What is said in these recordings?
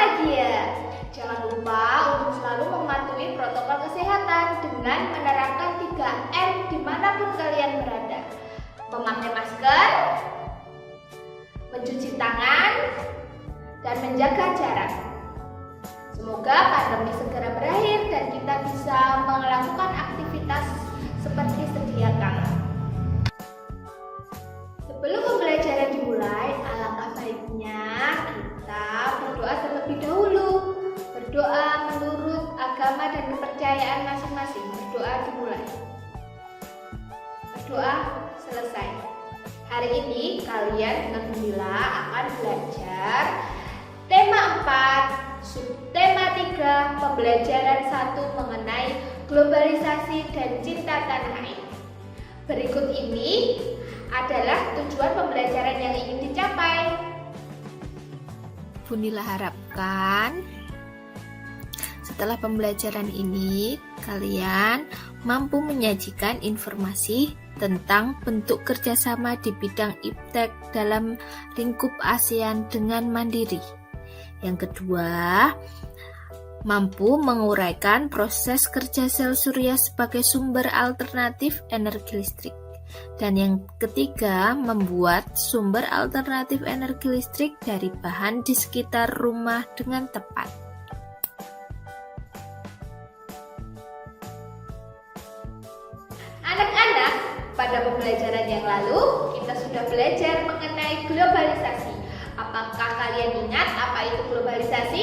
bahagia. Jangan lupa untuk selalu mematuhi protokol kesehatan dengan menerapkan 3M dimanapun kalian berada. Memakai masker, mencuci tangan, dan menjaga jarak. Semoga pandemi segera berakhir dan kita bisa melakukan aktivitas seperti sedia kala. Sebelum pembelajaran dimulai, alangkah baiknya kita berdoa terlebih dahulu. Berdoa menurut agama dan kepercayaan masing-masing. Berdoa dimulai. Berdoa selesai. Hari ini kalian dengan Mila akan belajar tema 4, subtema 3, pembelajaran 1 mengenai globalisasi dan cinta tanah air. Berikut ini adalah tujuan pembelajaran yang ingin dicapai. Bunila harapkan setelah pembelajaran ini kalian mampu menyajikan informasi tentang bentuk kerjasama di bidang iptek dalam lingkup ASEAN dengan mandiri. Yang kedua, mampu menguraikan proses kerja sel surya sebagai sumber alternatif energi listrik. Dan yang ketiga, membuat sumber alternatif energi listrik dari bahan di sekitar rumah dengan tepat. Anak-anak, pada pembelajaran yang lalu kita sudah belajar mengenai globalisasi. Apakah kalian ingat apa itu globalisasi?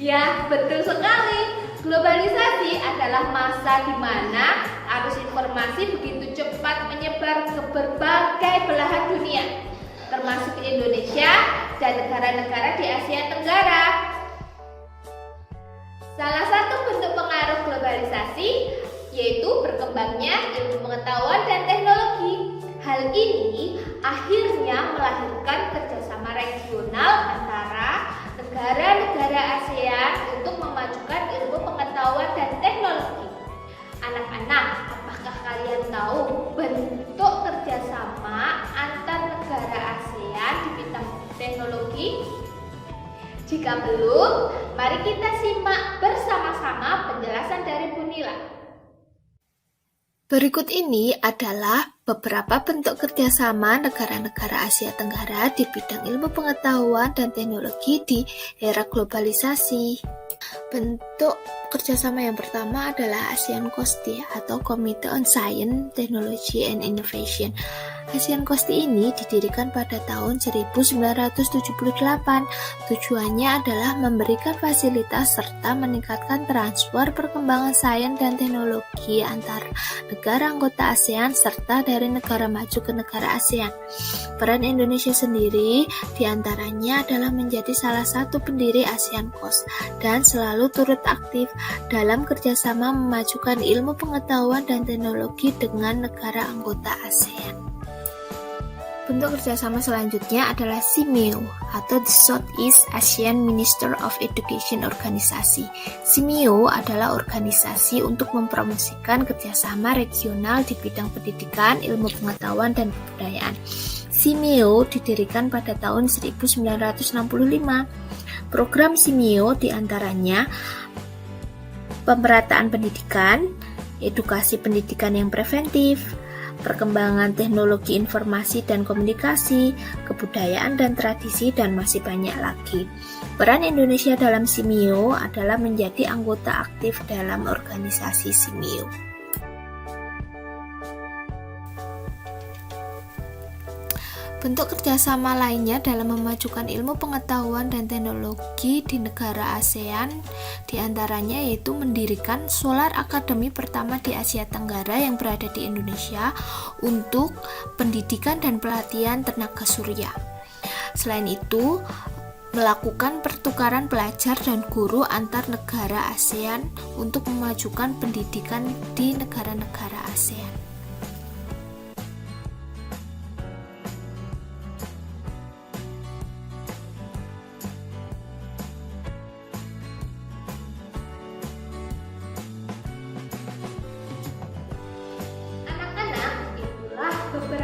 Ya, betul sekali. Globalisasi adalah masa di mana arus informasi begitu cepat menyebar ke berbagai belahan dunia, termasuk Indonesia dan negara-negara di Asia Tenggara. Salah satu bentuk pengaruh globalisasi yaitu berkembangnya ilmu pengetahuan dan teknologi. Hal ini akhirnya melahirkan kerjasama regional antara negara-negara ASEAN untuk memajukan ilmu pengetahuan dan teknologi. Anak-anak, apakah kalian tahu bentuk kerjasama antar negara ASEAN di bidang teknologi? Jika belum, mari kita simak bersama-sama penjelasan dari Bunila. Berikut ini adalah beberapa bentuk kerjasama negara-negara Asia Tenggara di bidang ilmu pengetahuan dan teknologi di era globalisasi. Bentuk kerjasama yang pertama adalah ASEAN COSTI atau Committee on Science, Technology and Innovation. ASEAN COSTI ini didirikan pada tahun 1978. Tujuannya adalah memberikan fasilitas serta meningkatkan transfer perkembangan sains dan teknologi antar negara anggota ASEAN serta dari negara maju ke negara ASEAN. Peran Indonesia sendiri diantaranya adalah menjadi salah satu pendiri ASEAN COS dan selalu turut aktif dalam kerjasama memajukan ilmu pengetahuan dan teknologi dengan negara anggota ASEAN. Bentuk kerjasama selanjutnya adalah SIMEO atau the Southeast Asian Minister of Education Organisasi. SIMEO adalah organisasi untuk mempromosikan kerjasama regional di bidang pendidikan, ilmu pengetahuan, dan kebudayaan. SIMEO didirikan pada tahun 1965. Program SIMEO diantaranya pemerataan pendidikan, edukasi pendidikan yang preventif, perkembangan teknologi informasi dan komunikasi, kebudayaan dan tradisi, dan masih banyak lagi. Peran Indonesia dalam SIMEO adalah menjadi anggota aktif dalam organisasi SIMEO. Bentuk kerjasama lainnya dalam memajukan ilmu pengetahuan dan teknologi di negara ASEAN diantaranya yaitu mendirikan Solar Academy pertama di Asia Tenggara yang berada di Indonesia untuk pendidikan dan pelatihan tenaga surya. Selain itu, melakukan pertukaran pelajar dan guru antar negara ASEAN untuk memajukan pendidikan di negara-negara ASEAN.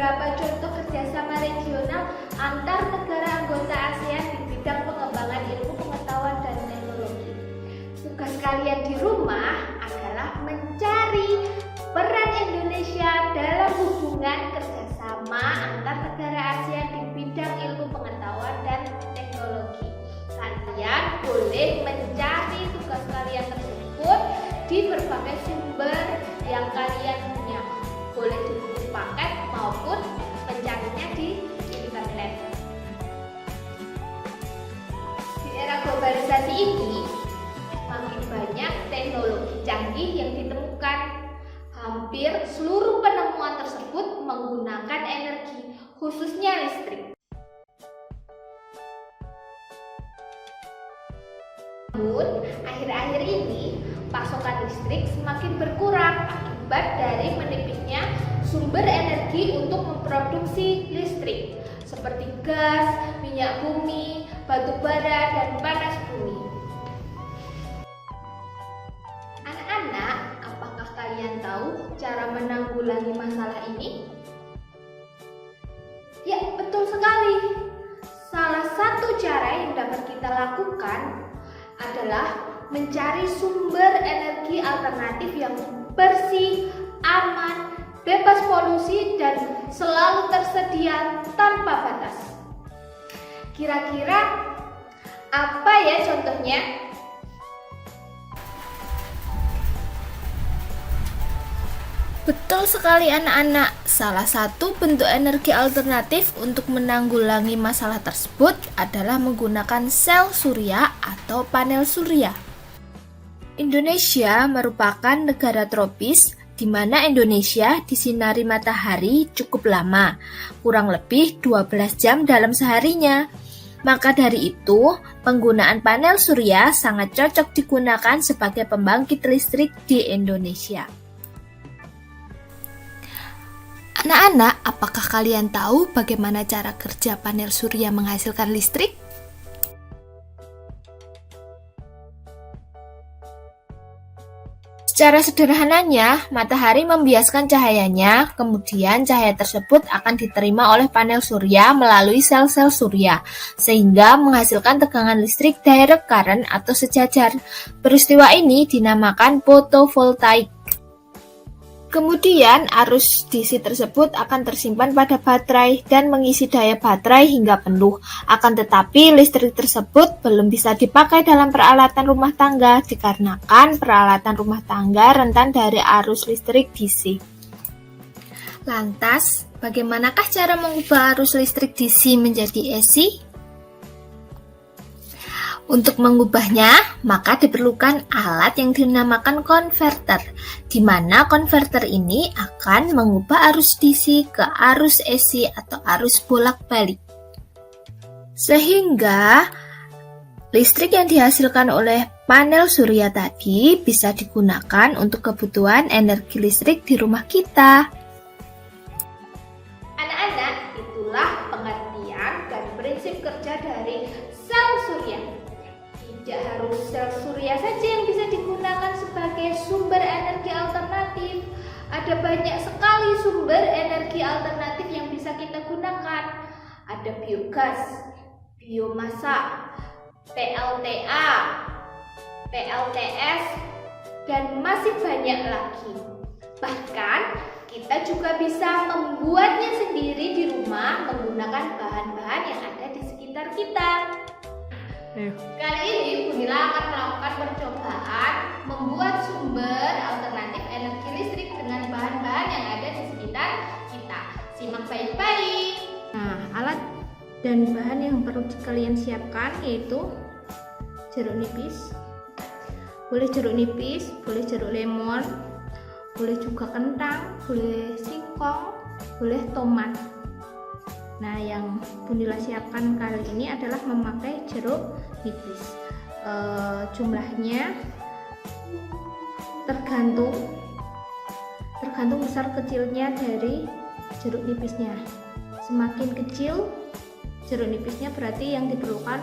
beberapa contoh kerjasama regional antar negara anggota ASEAN di bidang pengembangan ilmu pengetahuan dan teknologi. Tugas kalian di rumah adalah mencari peran Indonesia dalam hubungan kerjasama antar negara ASEAN di bidang ilmu pengetahuan dan teknologi. Kalian boleh mencari tugas kalian tersebut di berbagai sumber yang kalian punya. Boleh di buku paket maupun mencarinya di internet. Di era globalisasi ini, makin banyak teknologi canggih yang ditemukan. Hampir seluruh penemuan tersebut menggunakan energi, khususnya listrik. Namun, akhir-akhir ini pasokan listrik semakin berkurang akibat dari menipisnya sumber energi untuk memproduksi listrik seperti gas, minyak bumi, batu bara, dan panas bumi. Anak-anak, apakah kalian tahu cara menanggulangi masalah ini? Ya, betul sekali. Salah satu cara yang dapat kita lakukan adalah mencari sumber energi alternatif yang bersih, aman, bebas polusi, dan selalu tersedia tanpa batas. Kira-kira apa ya contohnya? Betul sekali anak-anak, salah satu bentuk energi alternatif untuk menanggulangi masalah tersebut adalah menggunakan sel surya atau panel surya. Indonesia merupakan negara tropis di mana Indonesia disinari matahari cukup lama, kurang lebih 12 jam dalam seharinya. Maka dari itu, penggunaan panel surya sangat cocok digunakan sebagai pembangkit listrik di Indonesia. Anak-anak, apakah kalian tahu bagaimana cara kerja panel surya menghasilkan listrik? Secara sederhananya, matahari membiaskan cahayanya, kemudian cahaya tersebut akan diterima oleh panel surya melalui sel-sel surya, sehingga menghasilkan tegangan listrik direct current atau sejajar. Peristiwa ini dinamakan fotovoltaik. Kemudian arus DC tersebut akan tersimpan pada baterai dan mengisi daya baterai hingga penuh. Akan tetapi listrik tersebut belum bisa dipakai dalam peralatan rumah tangga dikarenakan peralatan rumah tangga rentan dari arus listrik DC. Lantas, bagaimanakah cara mengubah arus listrik DC menjadi AC? Untuk mengubahnya, maka diperlukan alat yang dinamakan konverter, di mana konverter ini akan mengubah arus DC ke arus AC atau arus bolak-balik. Sehingga, listrik yang dihasilkan oleh panel surya tadi bisa digunakan untuk kebutuhan energi listrik di rumah kita. Anak-anak, itulah pengertian dan prinsip kerja dari sel surya. Tidak harus sel surya saja yang bisa digunakan sebagai sumber energi alternatif. Ada banyak sekali sumber energi alternatif yang bisa kita gunakan. Ada biogas, biomasa, PLTA, PLTS, dan masih banyak lagi. Bahkan kita juga bisa membuatnya sendiri di rumah menggunakan bahan-bahan yang ada di sekitar kita. Kali ini Bunila akan melakukan percobaan membuat sumber alternatif energi listrik dengan bahan-bahan yang ada di sekitar kita. Simak baik-baik. Nah, alat dan bahan yang perlu kalian siapkan yaitu jeruk nipis. Boleh jeruk nipis, boleh jeruk lemon, boleh juga kentang, boleh singkong, boleh tomat. Nah, yang Bunila siapkan kali ini adalah memakai jeruk nipis. Jumlahnya tergantung besar kecilnya dari jeruk nipisnya. Semakin kecil jeruk nipisnya berarti yang diperlukan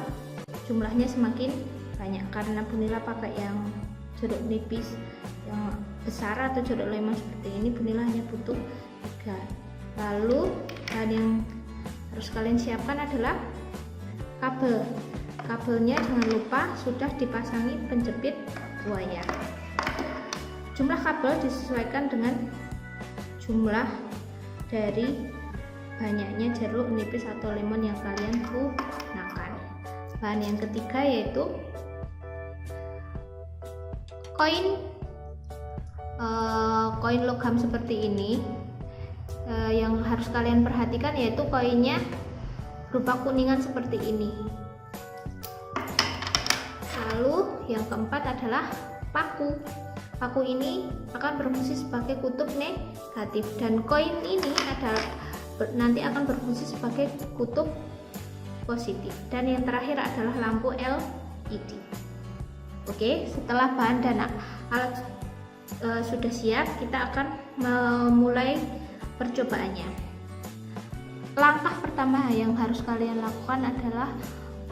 jumlahnya semakin banyak. Karena Bunila pakai yang jeruk nipis yang besar atau jeruk lemon seperti ini, Bunila hanya butuh 3. Lalu bahan yang harus kalian siapkan adalah kabel. Kabelnya jangan lupa sudah dipasangi penjepit buaya. Jumlah kabel disesuaikan dengan jumlah dari banyaknya jeruk nipis atau lemon yang kalian gunakan. Bahan yang ketiga yaitu koin logam seperti ini. Yang harus kalian perhatikan yaitu koinnya berupa kuningan seperti ini. Lalu yang keempat adalah paku. Paku ini akan berfungsi sebagai kutub negatif dan koin ini nanti akan berfungsi sebagai kutub positif. Dan yang terakhir adalah lampu LED. Oke, setelah bahan dan alat sudah siap, kita akan memulai percobaannya. Langkah pertama yang harus kalian lakukan adalah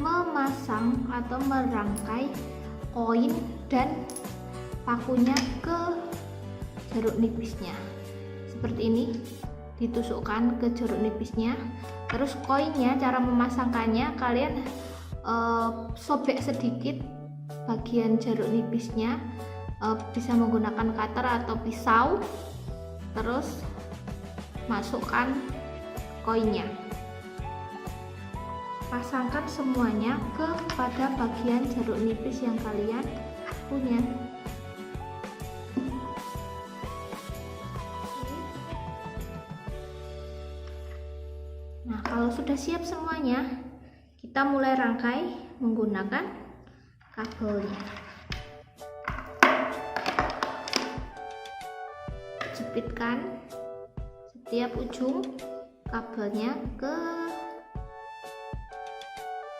memasang atau merangkai koin dan pakunya ke jeruk nipisnya. Seperti ini, ditusukkan ke jeruk nipisnya. Terus koinnya, cara memasangkannya kalian sobek sedikit bagian jeruk nipisnya, bisa menggunakan cutter atau pisau. Terus masukkan koinnya, pasangkan semuanya kepada bagian jeruk nipis yang kalian punya. Nah, kalau sudah siap semuanya, kita mulai rangkai menggunakan kabelnya. Jepitkan setiap ujung kabelnya ke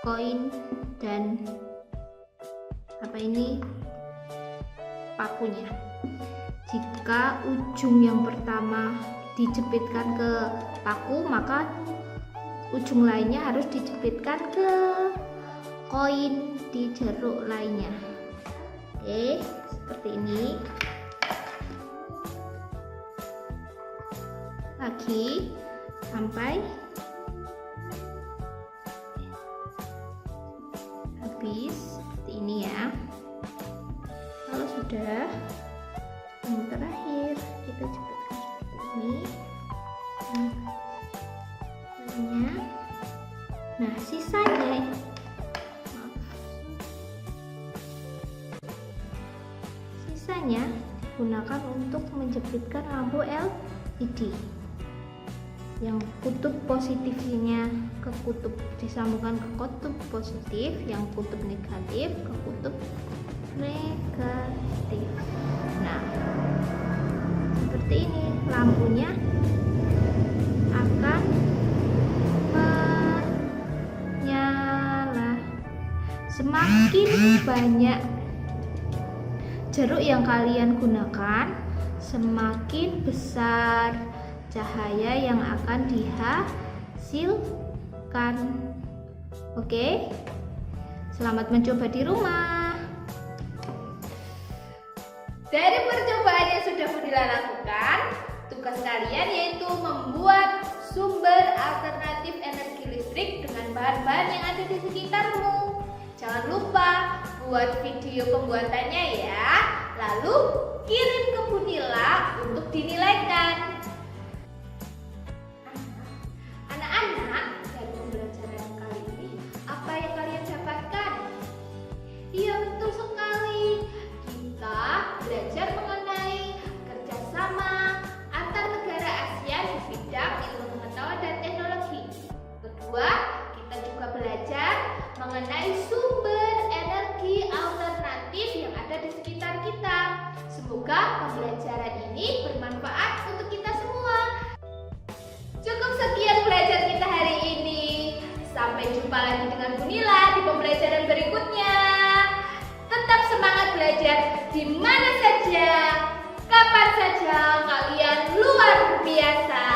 koin dan pakunya. Jika ujung yang pertama dijepitkan ke paku, maka ujung lainnya harus dijepitkan ke koin di jeruk lainnya. Oke, seperti ini. Lagi sampai habis seperti ini ya. Kalau sudah, yang terakhir kita jepitkan seperti ini. Nah, sisanya digunakan untuk menjepitkan lampu LED. Yang kutub positifnya ke kutub disambungkan ke kutub positif, yang kutub negatif ke kutub negatif. Nah, seperti ini lampunya akan menyala. Semakin banyak jeruk yang kalian gunakan, semakin besar cahaya yang akan dihasilkan. Oke, selamat mencoba di rumah. Dari percobaan yang sudah Budila lakukan, tugas kalian yaitu membuat sumber alternatif energi listrik dengan bahan-bahan yang ada di sekitarmu. Jangan lupa buat video pembuatannya ya, lalu kirim ke Budila untuk dinilaikan. Iya, betul sekali. Kita belajar mengenai kerjasama antar negara ASEAN di bidang ilmu pengetahuan dan teknologi. Kedua, kita juga belajar mengenai sumber energi alternatif yang ada di sekitar kita. Semoga pembelajaran ini bermanfaat untuk kita semua. Cukup sekian belajar kita hari ini. Sampai jumpa lagi dengan Budila di pembelajaran berikutnya. Tetap semangat belajar di mana saja, kapan saja kalian luar biasa.